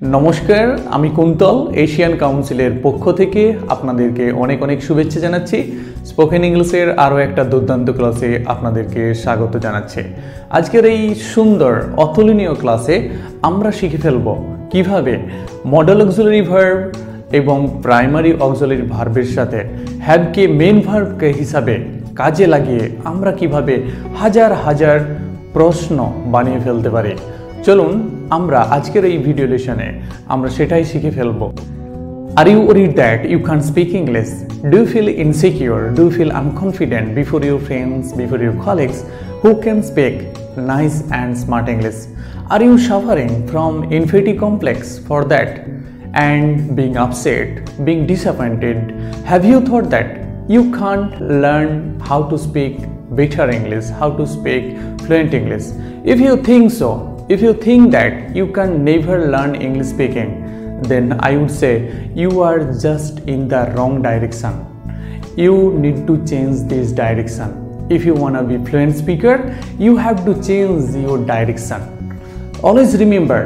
নমস্কার, আমি কুন্তল এশিয়ান কাউন্সিলের পক্ষ থেকে আপনাদেরকে অনেক অনেক শুভেচ্ছা জানাচ্ছি। স্পোকেন ইংলিশের আরও একটা দুর্দান্ত ক্লাসে আপনাদেরকে স্বাগত জানাচ্ছি। আজকের এই সুন্দর অতুলনীয় ক্লাসে আমরা শিখে ফেলব কিভাবে মডেল অক্সিলারি ভার্ব এবং প্রাইমারি অক্সিলারি ভার্বের সাথে হ্যাভকে মেন ভার্বকে হিসাবে কাজে লাগিয়ে আমরা কিভাবে হাজার হাজার প্রশ্ন বানিয়ে ফেলতে পারি। চলুন আমরা আজকের এই ভিডিও লেসনে আমরা সেটাই শিখে ফেলব। Are you worried that you can't speak English? Do you feel insecure? Do you feel unconfident before your friends, before your colleagues who can speak nice and smart English? Are you suffering from inferiority complex for that and being upset, being disappointed? Have you thought that you can't learn how to speak better English, how to speak fluent English? If you think so, if you think that you can never learn English speaking, then I would say you are just in the wrong direction. You need to change this direction. If you want to be fluent speaker, you have to change your direction. Always remember,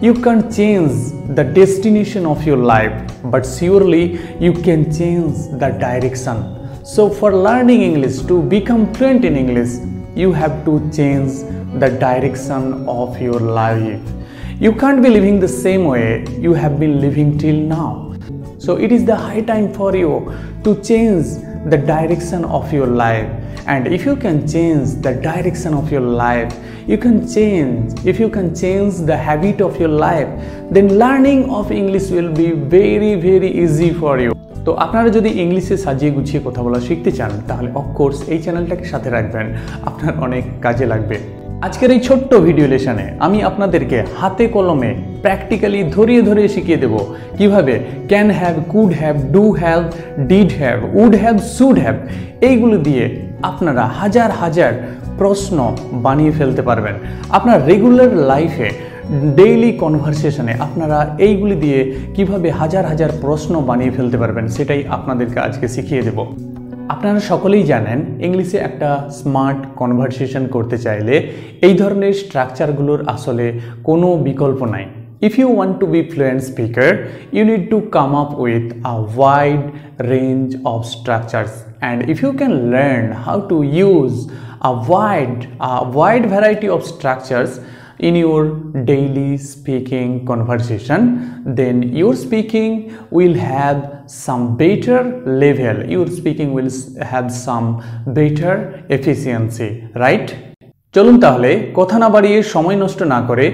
you can't change the destination of your life, but surely you can change the direction. So for learning English, to become fluent in English, you have to change the direction of your life. You can't be living the same way you have been living till now. So it is the high time for you to change the direction of your life. And if you can change the direction of your life, if you can change the habit of your life, then learning of English will be very, very easy for you. তো আপনারা যদি ইংলিশে সাজিয়ে গুছিয়ে কথা বলা শিখতে চান তাহলে অফকোর্স এই চ্যানেলটাকে সাথে রাখবেন, আপনার অনেক কাজে লাগবে। আজকের এই ছোট্ট ভিডিও লেসনে আমি আপনাদেরকে হাতে কলমে প্র্যাকটিক্যালি ধরিয়ে ধরিয়ে শিখিয়ে দেব কিভাবে can have, could have, do have, did have, would have, should have এইগুলো দিয়ে আপনারা হাজার হাজার প্রশ্ন বানিয়ে ফেলতে পারবেন। আপনার রেগুলার লাইফে ডেইলি কনভারসেশনে আপনারা এইগুলি দিয়ে কিভাবে হাজার হাজার প্রশ্ন বানিয়ে ফেলতে পারবেন সেটাই আপনাদেরকে আজকে শিখিয়ে দেব। আপনারা সকলেই জানেন ইংলিশে একটা স্মার্ট কনভারসেশন করতে চাইলে এই ধরনের স্ট্রাকচারগুলোর আসলে কোনো বিকল্প নাই। If you want to be fluent speaker, you need to come up with a wide range of structures, and if you can learn how to use a wide variety of structures in your daily speaking conversation, then your speaking will have some better level, your speaking will have some better efficiency, right? চলুন তাহলে কথা না বাড়িয়ে সময় নষ্ট না করে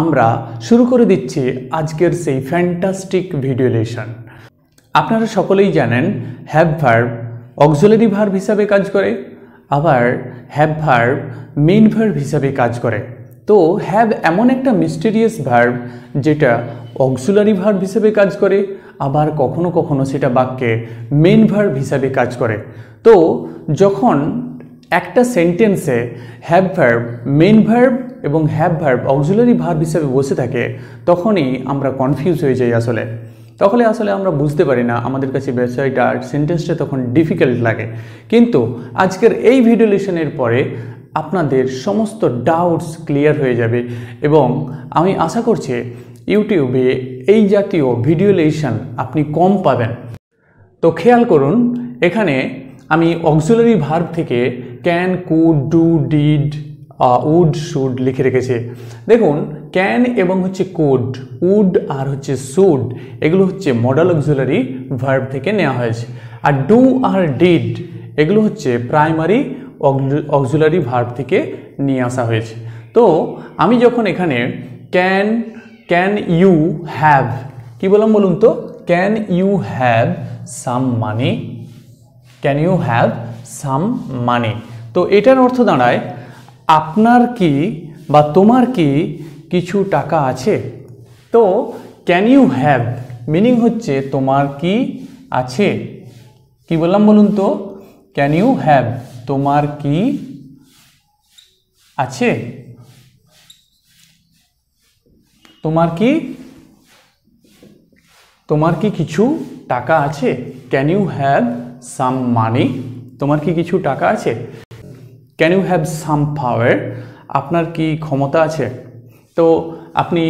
আমরা শুরু করে দিচ্ছি আজকের সেই ফ্যান্টাস্টিক ভিডিও লেসন। আপনারা সকলেই জানেন হ্যাভ ভার্ব অক্সিলারি ভার্ব হিসাবে কাজ করে, আবার হ্যাভ ভার্ব মেইন ভার্ব হিসাবে কাজ করে। তো হ্যাভ এমন একটা মিস্টেরিয়াস ভার্ব যেটা অক্সিলারি ভার্ব হিসেবে কাজ করে, আবার কখনো কখনো সেটা বাক্যে মেইন ভার্ব হিসাবে কাজ করে। তো যখন একটা সেন্টেন্সে হ্যাভ ভার্ব মেইন ভার্ব এবং হ্যাভ ভার্ব অক্সিলারি ভার্ব হিসেবে বসে থাকে তখনই আমরা কনফিউজ হয়ে যাই। আসলে আমরা বুঝতে পারি না, আমাদের কাছে বিষয়টা সেন্টেন্সটা তখন ডিফিকাল্ট লাগে। কিন্তু আজকের এই ভিডিও লেসনের পরে আপনাদের সমস্ত ডাউটস ক্লিয়ার হয়ে যাবে এবং আমি আশা করছি ইউটিউবে এই জাতীয় ভিডিও লেসন আপনি কম পাবেন। তো খেয়াল করুন, এখানে আমি অক্সিলারি ভার্ব থেকে can, could, do, did, would, should লিখে রেখেছি। দেখুন ক্যান এবং হচ্ছে কুড, উড আর হচ্ছে শুড এগুলো হচ্ছে মডেল অক্সিলারি ভার্ব থেকে নেওয়া হয়েছে, আর ডু আর ডিড এগুলো হচ্ছে প্রাইমারি অক্সিলারি ভার্ব থেকে নিয়ে আসা হয়েছে। তো আমি যখন এখানে ক্যান ইউ হ্যাভ কি বললাম বলুন তো, can you have some money, can you have some money. তো এটার অর্থ দাঁড়ায় আপনার কি বা তোমার কি কিছু টাকা আছে। তো ক্যান ইউ হ্যাভ মিনিং হচ্ছে তোমার কি আছে। কি বললাম বলুন তো, ক্যান ইউ হ্যাভ তোমার কি আছে, তোমার কি কিছু টাকা আছে। ক্যান ইউ হ্যাভ সাম মানি, তোমার কি কিছু টাকা আছে। ক্যান ইউ হ্যাভ সাম পাওয়ার, আপনার কি ক্ষমতা আছে। তো আপনি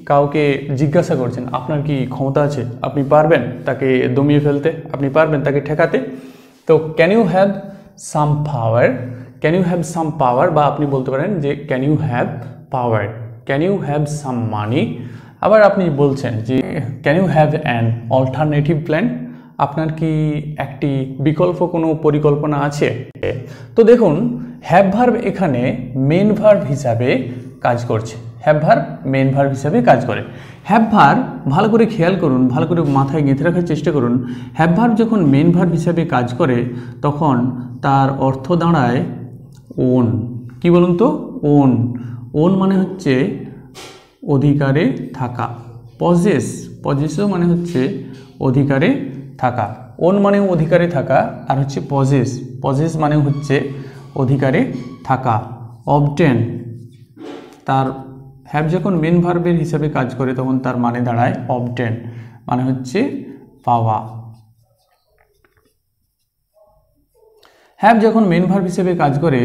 কাউকে জিজ্ঞাসা করছেন আপনার কি ক্ষমতা আছে, আপনি পারবেন তাকে দমিয়ে ফেলতে, আপনি পারবেন তাকে ঠেকাতে। তো can you have some power, can you have some power, বা আপনি বলতে পারেন যে can you have power, can you have some money. আবার আপনি বলছেন যে can you have an alternative plan, আপনার কি একটি বিকল্প কোনো পরিকল্পনা আছে। তো দেখুন হ্যাভ ভার্ব এখানে মেন ভার্ব হিসাবে কাজ করছে, হ্যাভ ভার্ব মেন ভার্ব হিসাবে কাজ করে। হ্যাভ ভার্ব ভালো করে খেয়াল করুন, ভালো করে মাথায় গেঁথে রাখার চেষ্টা করুন। হ্যাভ ভার্ব যখন মেন ভার্ব হিসাবে কাজ করে তখন তার অর্থ দাঁড়ায় ওন। কি বলুন তো, ওন। ওন মানে হচ্ছে অধিকারে থাকা। পজেস, পজেসও মানে হচ্ছে অধিকারে থাকা। ওন মানে অধিকারে থাকা, আর হচ্ছে পজেস, পজেস মানে হচ্ছে অধিকারে থাকা। অবটেন, তার হ্যাভ যখন মেন ভার্বের হিসাবে কাজ করে তখন তার মানে দাঁড়ায় অবটেন, মানে হচ্ছে পাওয়া। হ্যাভ যখন মেন ভার্ব হিসেবে কাজ করে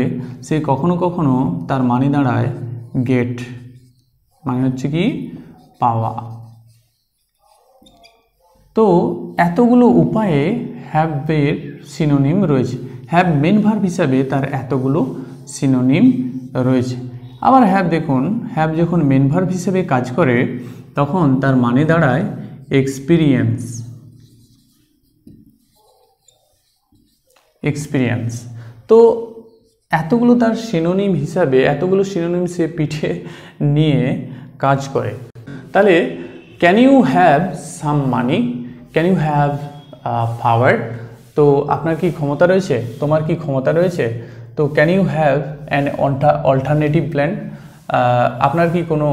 সে কখনো কখনো তার মানে দাঁড়ায় গেট, মানে হচ্ছে কি পাওয়া। তো এতগুলো উপায়ে হ্যাভের সিনোনিম রয়েছে, হ্যাভ মেন ভার্ব হিসাবে তার এতগুলো সিনোনিম রয়েছে। আবার হ্যাভ দেখুন, হ্যাভ যখন মেন ভার্ব হিসেবে কাজ করে তখন তার মানে দাঁড়ায় এক্সপিরিয়েন্স, এক্সপিরিয়েন্স। তো এতগুলো তার সিনোনিম হিসাবে, এতগুলো সিনোনিম সে পিঠে নিয়ে কাজ করে। তাহলে can you have some money, can you have power, তো আপনার কি ক্ষমতা রয়েছে, তোমার কি ক্ষমতা রয়েছে। তো can you have an alternative plan, আপনার কি কোনো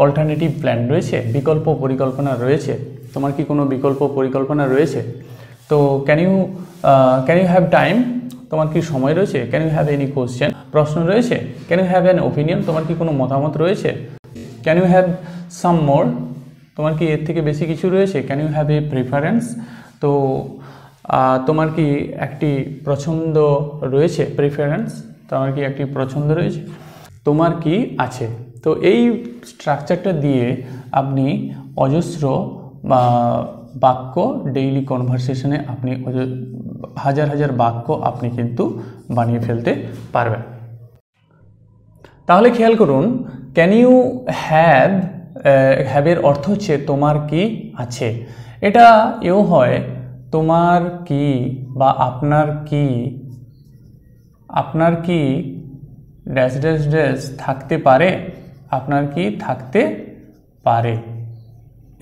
অল্টারনেটিভ প্ল্যান রয়েছে, বিকল্প পরিকল্পনা রয়েছে, তোমার কি কোনো বিকল্প পরিকল্পনা রয়েছে। তো ক্যান ইউ হ্যাভ টাইম, তোমার কি সময় রয়েছে। Can you have any question, প্রশ্ন রয়েছে। Can you have an opinion, তোমার কি কোনো মতামত রয়েছে। Can you have some more, তোমার কি এর থেকে বেশি কিছু রয়েছে। Can you have a preference, তো তোমার কি একটি পছন্দ রয়েছে, প্রেফারেন্স, তোমার কি একটি পছন্দ রয়েছে, তোমার কি আছে। তো এই স্ট্রাকচারটা দিয়ে আপনি অজস্র বাক্য ডেইলি কনভারসেশনে আপনি হাজার হাজার বাক্য আপনি কিন্তু বানিয়ে ফেলতে পারবেন। তাহলে খেয়াল করুন, ক্যান ইউ হ্যাভ, হ্যাভের অর্থ হচ্ছে তোমার কি আছে। এটা এও হয় তোমার কি বা আপনার কি, আপনার কি ড্যাশ ড্যাশ ড্যাশ থাকতে পারে, আপনার কি থাকতে পারে,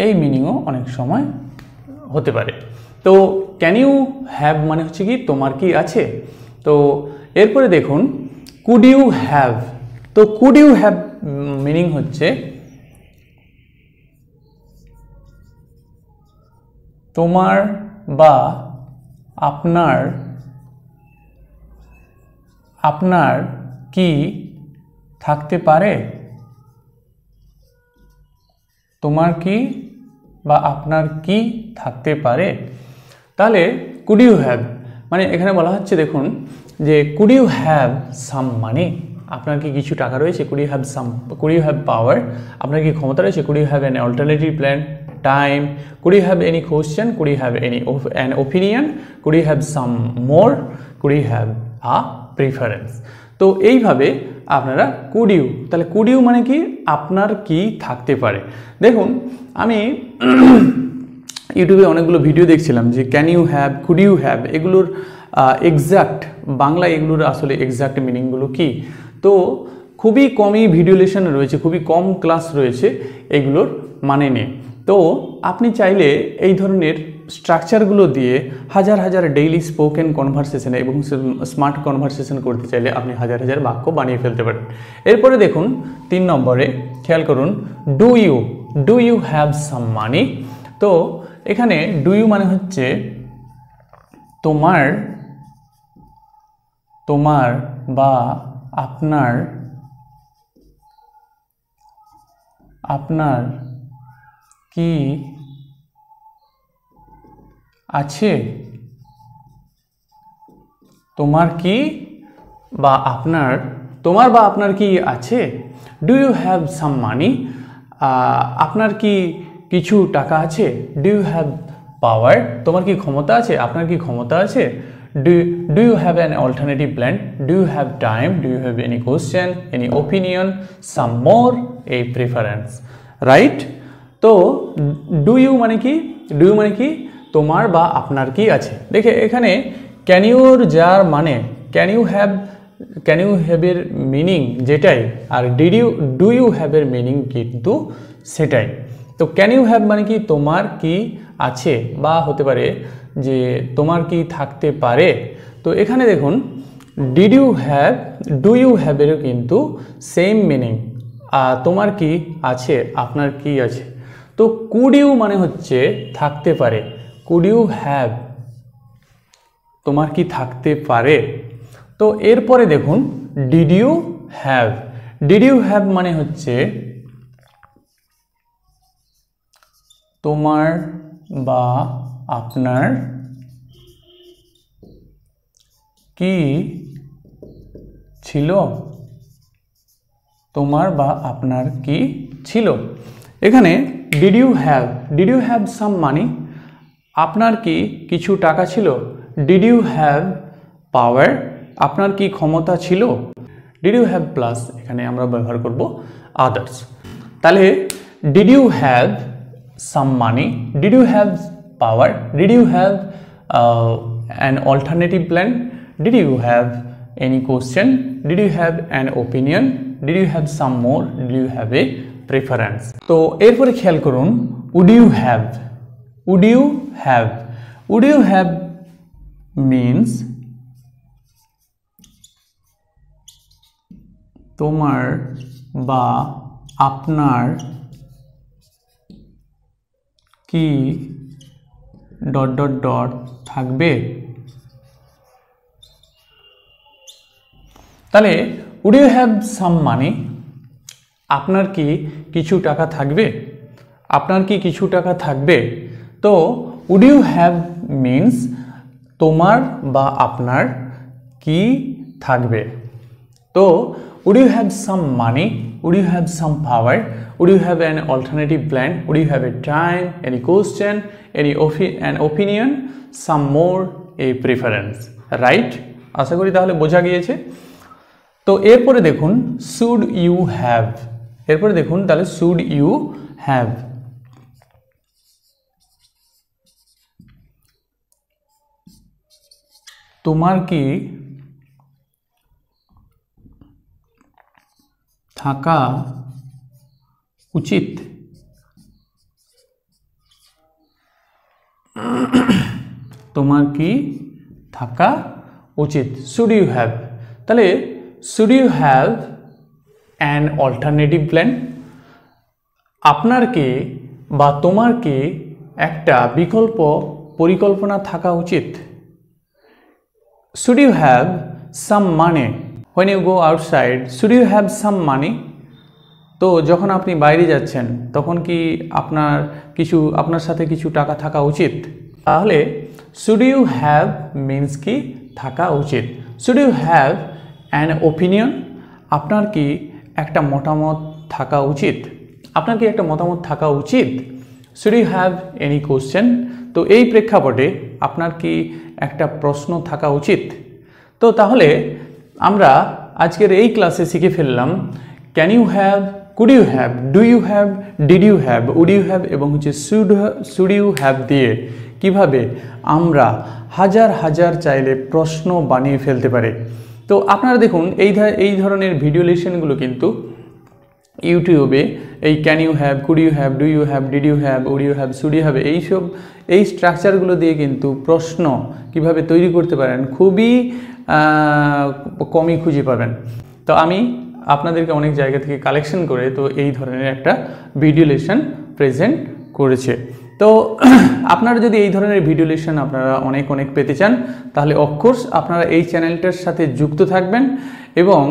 এই মিনিংও অনেক সময় হতে পারে। তো ক্যান ইউ হ্যাভ মানে হচ্ছে কি তোমার কি আছে। তো এরপরে দেখুন কুড ইউ হ্যাভ, তো কুড ইউ হ্যাভ মিনিং হচ্ছে তোমার বা আপনার, আপনার কি থাকতে পারে, তোমার কি বা আপনার কি থাকতে পারে। তাহলে কুড ইউ হ্যাভ মানে এখানে বলা হচ্ছে দেখুন যে could you have some money, আপনার কি কিছু টাকা রয়েছে। Could you have some, could you have power, আপনার কি ক্ষমতা রয়েছে। Could you have an alternative plan, time. Could you have any question, could you have any an opinion, could you have some more, could you have a preference. তো এইভাবে আপনারা could you, তাহলে could you মানে কি আপনার কি থাকতে পারে। দেখুন আমি ইউটিউবে অনেকগুলো ভিডিও দেখছিলাম যে can you have, could you have, এগুলোর এক্সাক্ট বাংলা, এগুলোর আসলে এক্সাক্ট মিনিংগুলো কি। তো খুবই কমই ভিডিও লেসন রয়েছে, খুবই কম ক্লাস রয়েছে এগুলোর মানে নেই। তো আপনি চাইলে এই ধরনের স্ট্রাকচারগুলো দিয়ে হাজার হাজার ডেইলি স্পোকেন কনভারসেশন এবং স্মার্ট কনভারসেশন করতে চাইলে আপনি হাজার হাজার বাক্য বানিয়ে ফেলতে পারেন। এরপরে দেখুন 3 নম্বরে খেয়াল করুন do you have some money. তো এখানে ডু ইউ মানে হচ্ছে তোমার, তোমার বা আপনার, আপনার কি আছে, তোমার কি বা আপনার তোমার বা আপনার কি আছে? Do you have some money? আপনার কি কিছু টাকা আছে? Do you have power? তোমার কি ক্ষমতা আছে? আপনার কি ক্ষমতা আছে? Do you have an alternative plan? Do you have time? Do you have any question, any opinion, some more, a preference, right? তো ডু ইউ মানে কি? ডু ইউ মানে কি? তোমার বা আপনার কি আছে। দেখে এখানে ক্যান ইউর যার মানে ক্যান ইউ হ্যাভের মিনিং যেটাই, আর ডু ইউ হ্যাভের মিনিং কিন্তু সেটাই। তো ক্যান ইউ হ্যাভ মানে কি তোমার কি আছে, বা হতে পারে যে তোমার কি থাকতে পারে। তো এখানে দেখুন did you have, do you হ্যাভেরও কিন্তু সেম মিনিং। তোমার কি আছে, আপনার কি আছে। তো কুড ইউ মানে হচ্ছে থাকতে পারে, কুড ইউ হ্যাভ, তোমার কি থাকতে পারে। তো এরপরে দেখুন did you have, did you have মানে হচ্ছে তোমার বা আপনার কি ছিল, তোমার বা আপনার কি ছিল। এখানে did you have some money, আপনার কি কিছু টাকা ছিল। ডিড ইউ হ্যাভ পাওয়ার, আপনার কি ক্ষমতা ছিল। ডিড ইউ হ্যাভ প্লাস এখানে আমরা ব্যবহার করব আদার্স। তাহলে did you have some money, did you have power, did you have an alternative plan, did you have any question, did you have an opinion, did you have some more, did you have a preference। তো এরপরে খেয়াল করুন would you have, would you have, would you have means তোমার বা আপনার কি dot dot dot থাকবে। তাহলে would you have some money, আপনার কি কিছু টাকা থাকবে, আপনার কি কিছু টাকা থাকবে। তো would you have means তোমার বা আপনার কি থাকবে। তো would you have some money, would you have some power, would you have an alternative plan, would you have a time, any question, an opinion, some more, a preference, right? আশা করি তাহলে বোঝা গিয়েছে। তো এরপরে দেখুন should you have, এরপরে দেখুন তাহলে should you have, তোমার কি থাকা উচিত, তোমার কি থাকা উচিত। should you have, তাহলে should you have an alternative plan, আপনার কি বা তোমার কি একটা বিকল্প পরিকল্পনা থাকা উচিত। should you have some money, when you go outside should you have some money, তো যখন আপনি বাইরে যাচ্ছেন তখন কি আপনার সাথে কিছু টাকা থাকা উচিত। তাহলে should you have means কি থাকা উচিত। should you have an opinion, আপনার কি একটা মতামত থাকা উচিত, আপনার কি একটা মতামত থাকা উচিত। should you have any question, তো এই প্রেক্ষাপটে আপনার কি একটা প্রশ্ন থাকা উচিত। তো তাহলে আমরা আজকের এই ক্লাসে শিখে ফেললাম can you have, could you have, do you have, did you have, would you have এবং হচ্ছে শুড ইউ হ্যাভ দিয়ে কিভাবে আমরা হাজার হাজার চাইলে প্রশ্ন বানিয়ে ফেলতে পারি। তো আপনারা দেখুন এই ধরনের ভিডিও লেসনগুলো কিন্তু ইউটিউবে এই can you have, could you have, do you have, did you have, would you have, should you have এই স্ট্রাকচারগুলো দিয়ে কিন্তু প্রশ্ন কিভাবে তৈরি করতে পারেন খুবই কমই খুঁজে পাবেন। তো আমি আপনাদেরকে অনেক জায়গা থেকে কালেকশন করে তো এই ধরনের একটা ভিডিও লেসন প্রেজেন্ট করেছে। তো আপনারা যদি এই ধরনের ভিডিও লেসন আপনারা অনেক পেতে চান তাহলে অফকোর্স আপনারা এই চ্যানেলটার সাথে যুক্ত থাকবেন, এবং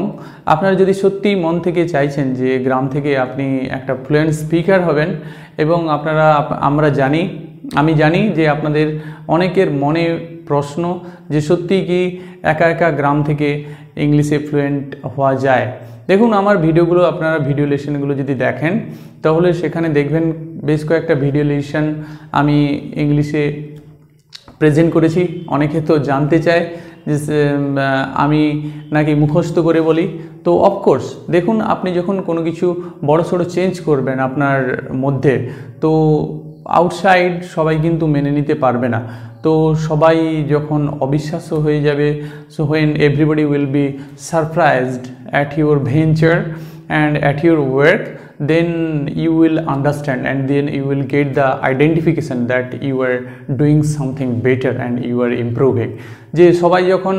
আপনারা যদি সত্যি মন থেকে চাইছেন যে গ্রাম থেকে আপনি একটা ফ্লুয়েন্ট স্পিকার হবেন, এবং আমি জানি যে আপনাদের অনেকের মনে প্রশ্ন যে সত্যি কি একা একা গ্রাম থেকে ইংলিশে ফ্লুয়েন্ট হওয়া যায়। দেখুন আমার ভিডিওগুলো, আপনারা ভিডিও লেসনগুলো যদি দেখেন তাহলে সেখানে দেখবেন বেশ কয়েকটা ভিডিও লেসন আমি ইংলিশে প্রেজেন্ট করেছি। অনেকে তো জানতে চায় যে আমি নাকি মুখস্থ করে বলি। তো অফকোর্স দেখুন, আপনি যখন কোনো কিছু বড়সড় চেঞ্জ করবেন আপনার মধ্যে, তো আউটসাইড সবাই কিন্তু মেনে নিতে পারবে না। তো সবাই যখন অবিশ্বাস্য হয়ে যাবে, so when everybody will be surprised at your venture and at your work, then you will understand and then you will get the identification that you are doing something better and you are improving। যে সবাই যখন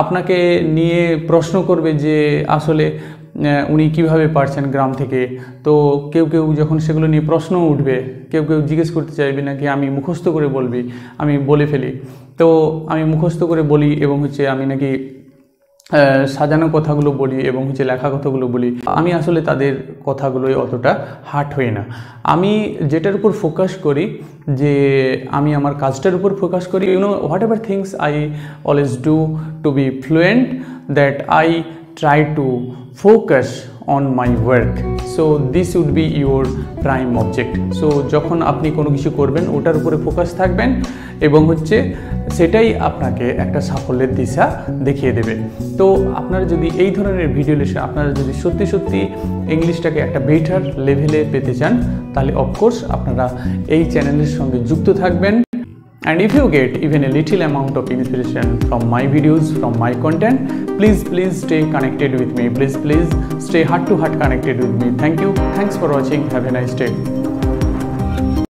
আপনাকে নিয়ে প্রশ্ন করবে যে আসলে উনি কিভাবে পারছেন গ্রাম থেকে, তো কেউ কেউ যখন সেগুলো নিয়ে প্রশ্ন উঠবে, কেউ কেউ জিজ্ঞেস করতে চাইবে নাকি আমি মুখস্থ করে বলবি, আমি বলে ফেলি। তো আমি মুখস্থ করে বলি এবং আমি নাকি সাজানো কথাগুলো বলি এবং লেখা কথাগুলো বলি। আমি আসলে তাদের কথাগুলোই অতটা হার্ট হই না। আমি যেটার উপর ফোকাস করি, যে আমি আমার কাজটার উপর ফোকাস করি, whatever things I always do to be fluent, that I try to focus on my work. So this would be your prime object. So যখন আপনি কোনো কিছু করবেন ওটার উপরে ফোকাস থাকবেন এবং সেটাই আপনাকে একটা সাফল্যের দিশা দেখিয়ে দেবে। তো আপনারা যদি এই ধরনের ভিডিও লেসন, আপনারা যদি সত্যি সত্যি ইংলিশটাকে একটা বেটার লেভেলে পেতে চান, তাহলে অফকোর্স আপনারা এই চ্যানেলের সঙ্গে যুক্ত থাকবেন। And if you get even a little amount of inspiration from my videos, from my content, please stay connected with me. Please stay heart to heart connected with me. Thank you. Thanks for watching. Have a nice day.